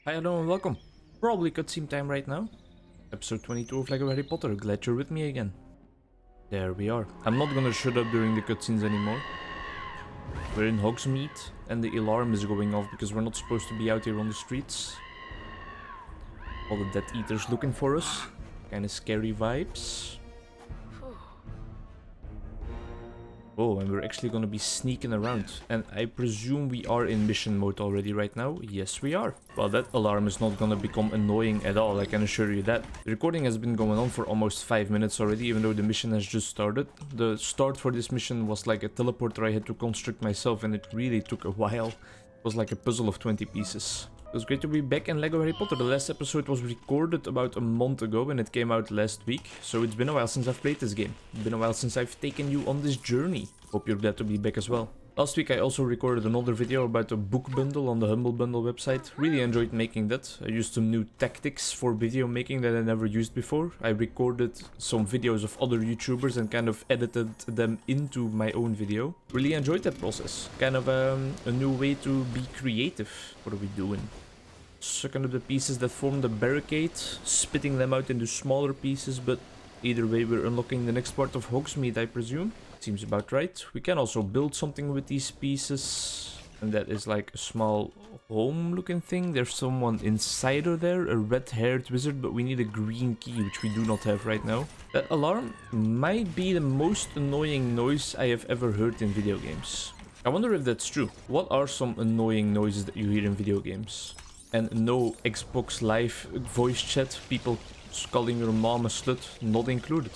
Hi, hello and welcome. Probably cutscene time right now. Episode 22 of LEGO Harry Potter. Glad you're with me again. There we are. I'm not gonna shut up during the cutscenes anymore. We're in Hogsmeade and the alarm is going off because we're not supposed to be out here on the streets. All the Death Eaters looking for us. Kinda scary vibes. Oh, and we're actually gonna be sneaking around. And I presume we are in mission mode already right now. Yes, we are. Well, that alarm is not gonna become annoying at all, I can assure you that. The recording has been going on for almost 5 minutes already, even though the mission has just started. The start for this mission was like a teleporter I had to construct myself, and it really took a while. It was like a puzzle of 20 pieces. It was great to be back in LEGO Harry Potter. The last episode was recorded about a month ago and it came out last week. So it's been a while since I've played this game. It's been a while since I've taken you on this journey. Hope you're glad to be back as well. Last week I also recorded another video about a book bundle on the Humble Bundle website. Really enjoyed making that. I used some new tactics for video making that I never used before. I recorded some videos of other YouTubers and kind of edited them into my own video. Really enjoyed that process. Kind of a new way to be creative. What are we doing? Sucking up the pieces that form the barricade, spitting them out into smaller pieces, but either way we're unlocking the next part of Hogsmeade, I presume. Seems about right. We can also build something with these pieces. And that is like a small home looking thing. There's someone inside of there, a red-haired wizard, but we need a green key, which we do not have right now. That alarm might be the most annoying noise I have ever heard in video games. I wonder if that's true. What are some annoying noises that you hear in video games? And no Xbox Live voice chat, people calling your mom a slut, not included.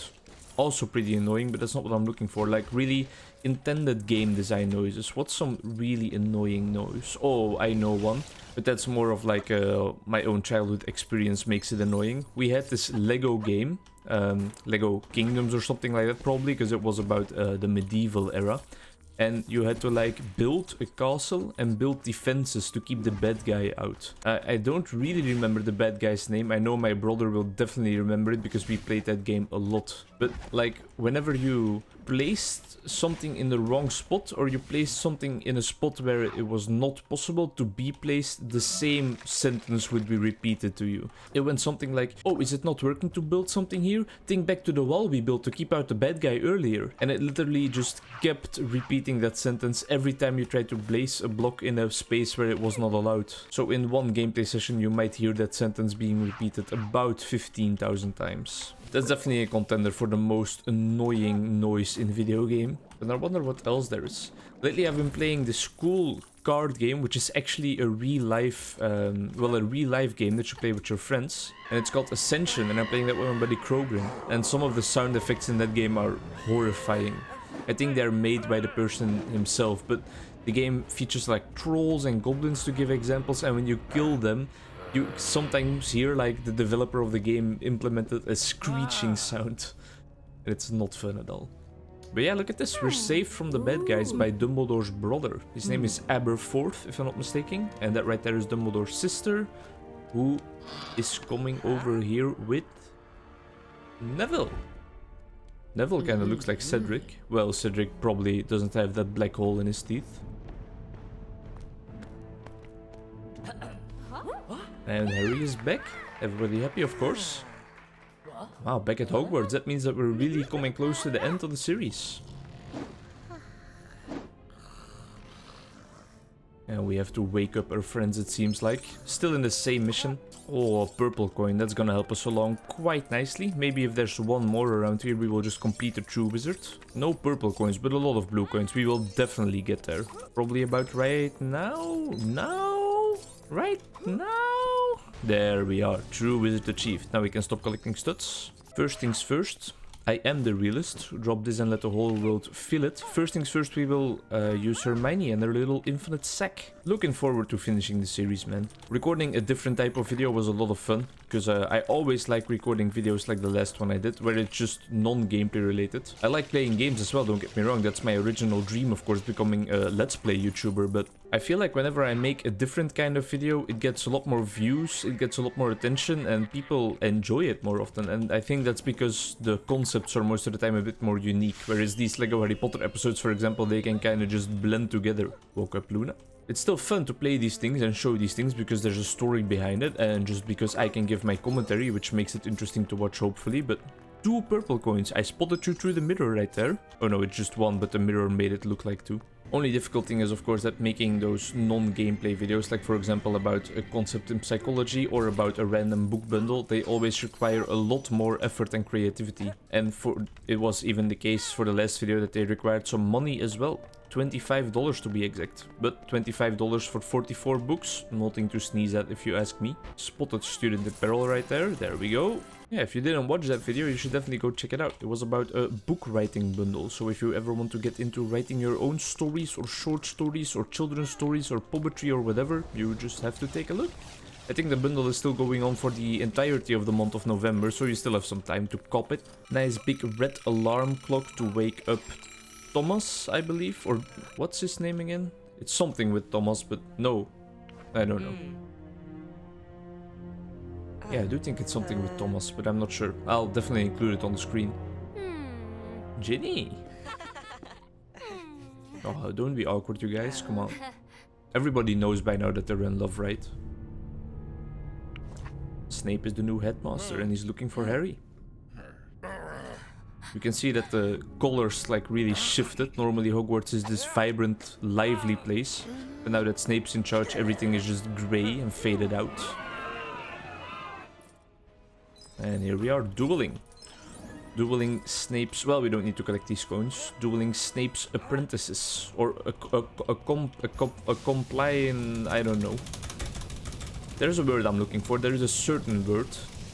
Also pretty annoying, but that's not what I'm looking for. Like really intended game design noises. What's some really annoying noise? Oh, I know one. But that's more of like my own childhood experience makes it annoying. We had this Lego game, Lego Kingdoms or something like that probably, because it was about the medieval era. And you had to like build a castle and build defenses to keep the bad guy out. I don't really remember the bad guy's name. I know my brother will definitely remember it because we played that game a lot. But like whenever you placed something in the wrong spot or you placed something in a spot where it was not possible to be placed, the same sentence would be repeated to you. It went something like, oh, is it not working to build something here? Think back to the wall we built to keep out the bad guy earlier. And it literally just kept repeating that sentence every time you tried to place a block in a space where it was not allowed. So in one gameplay session you might hear that sentence being repeated about 15,000 times. That's definitely a contender for the most annoying noise in video game. But I wonder what else there is. Lately I've been playing this cool card game, which is actually a real life game that you play with your friends. And it's called Ascension, and I'm playing that with my buddy Krogrin. And some of the sound effects in that game are horrifying. I think they're made by the person himself, but the game features like trolls and goblins to give examples, and when you kill them, you sometimes hear like the developer of the game implemented a screeching sound. And it's not fun at all. But yeah, look at this. We're saved from the bad guys by Dumbledore's brother. His name is Aberforth, if I'm not mistaken. And that right there is Dumbledore's sister, who is coming over here with Neville. Neville kind of looks like Cedric. Well, Cedric probably doesn't have that black hole in his teeth. And Harry is back. Everybody happy, of course. Wow, back at Hogwarts. That means that we're really coming close to the end of the series. And we have to wake up our friends, it seems like. Still in the same mission. Oh, a purple coin. That's gonna help us along quite nicely. Maybe if there's one more around here, we will just complete a true wizard. No purple coins, but a lot of blue coins. We will definitely get there. Probably about right now? No? Right now? There we are. True wizard achieved. Now we can stop collecting studs. First things first. I am the realist. Drop this and let the whole world feel it. First things first, we will use Hermione and her little infinite sack. Looking forward to finishing the series, man. Recording a different type of video was a lot of fun, because I always like recording videos like the last one I did, where it's just non-gameplay related. I like playing games as well, don't get me wrong. That's my original dream, of course, becoming a Let's Play YouTuber, but I feel like whenever I make a different kind of video, it gets a lot more views, it gets a lot more attention, and people enjoy it more often. And I think that's because the concepts are most of the time a bit more unique, whereas these LEGO Harry Potter episodes, for example, they can kind of just blend together. Woke up, Luna. It's still fun to play these things and show these things because there's a story behind it and just because I can give my commentary, which makes it interesting to watch hopefully, but 2 purple coins. I spotted you through the mirror right there. Oh no, it's just 1, but the mirror made it look like 2. Only difficult thing is of course that making those non-gameplay videos, like for example about a concept in psychology or about a random book bundle, they always require a lot more effort and creativity. And it was even the case for the last video that they required some money as well. $25 to be exact. But $25 for 44 books, nothing to sneeze at if you ask me. Spotted student apparel right there, there we go. Yeah, if you didn't watch that video, you should definitely go check it out. It was about a book writing bundle, so if you ever want to get into writing your own stories or short stories or children's stories or poetry or whatever, you just have to take a look. I think the bundle is still going on for the entirety of the month of November, so you still have some time to cop it. Nice big red alarm clock to wake up Thomas, I believe, or what's his name again? It's something with Thomas, but no, I don't know. Yeah, I do think it's something with Thomas, but I'm not sure. I'll definitely include it on the screen. Ginny! Oh, don't be awkward, you guys, come on. Everybody knows by now that they're in love, right? Snape is the new headmaster and he's looking for Harry. You can see that the colors like really shifted. Normally Hogwarts is this vibrant, lively place. But now that Snape's in charge, everything is just grey and faded out. And here we are, dueling. Dueling Snape's... Well, we don't need to collect these coins. Dueling Snape's apprentices. Or a complying... I don't know. There's a word I'm looking for. There is a certain word.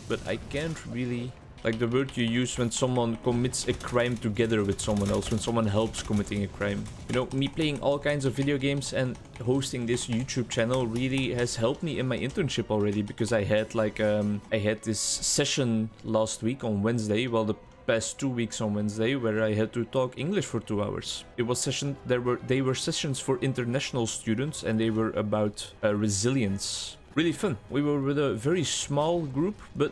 But I can't really... Like the word you use when someone commits a crime together with someone else, when someone helps committing a crime. You know, me playing all kinds of video games and hosting this YouTube channel really has helped me in my internship already, because I had like I had this session last week on Wednesday, well the past 2 weeks on Wednesday, where I had to talk English for 2 hours. It was they were sessions for international students and they were about resilience. Really fun. We were with a very small group, but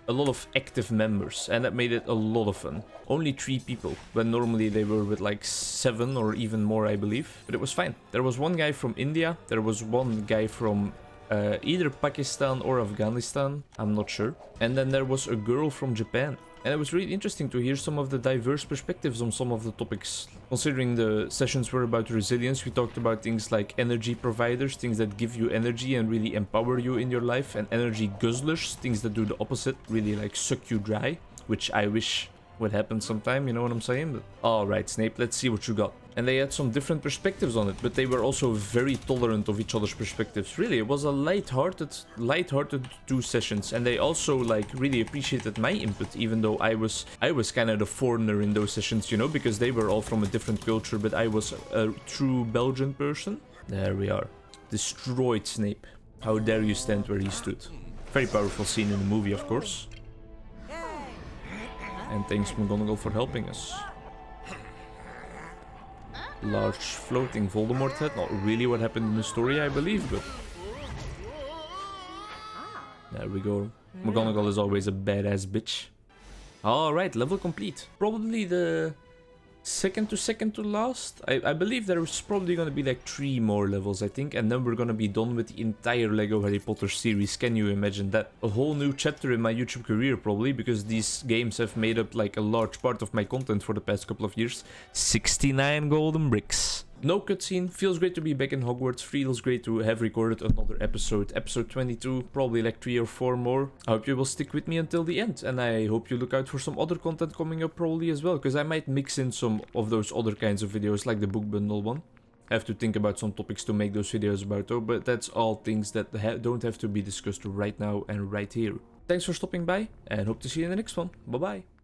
a lot of active members, and that made it a lot of fun. Only 3 people, when normally they were with like 7 or even more, I believe. But it was fine. There was one guy from India, there was one guy from either Pakistan or Afghanistan, I'm not sure. And then there was a girl from Japan. And it was really interesting to hear some of the diverse perspectives on some of the topics. Considering the sessions were about resilience, we talked about things like energy providers, things that give you energy and really empower you in your life, and energy guzzlers, things that do the opposite, really like suck you dry, which I wish would happen sometime, you know what I'm saying? But alright, Snape, let's see what you got. And they had some different perspectives on it, but they were also very tolerant of each other's perspectives. Really, it was a light-hearted 2 sessions, and they also like really appreciated my input, even though I was kind of the foreigner in those sessions, you know, because they were all from a different culture, but I was a true Belgian person. There we are. Destroyed Snape. How dare you stand where he stood. Very powerful scene in the movie, of course. And thanks McGonagall for helping us. Large floating Voldemort head. Not really what happened in the story, I believe, but... There we go. McGonagall is always a badass bitch. Alright, level complete. Probably the second to last. I believe there's probably gonna be like 3 more levels, I think, and then we're gonna be done with the entire Lego Harry Potter series. Can you imagine that? A whole new chapter in my YouTube career, probably, because these games have made up like a large part of my content for the past couple of years. 69 golden bricks. No cutscene. Feels great to be back in Hogwarts. Feels great to have recorded another episode. Episode 22, probably like 3 or 4 more. I hope you will stick with me until the end. And I hope you look out for some other content coming up probably as well. Because I might mix in some of those other kinds of videos, like the book bundle one. I have to think about some topics to make those videos about though. But that's all things that don't have to be discussed right now and right here. Thanks for stopping by, and hope to see you in the next one. Bye bye.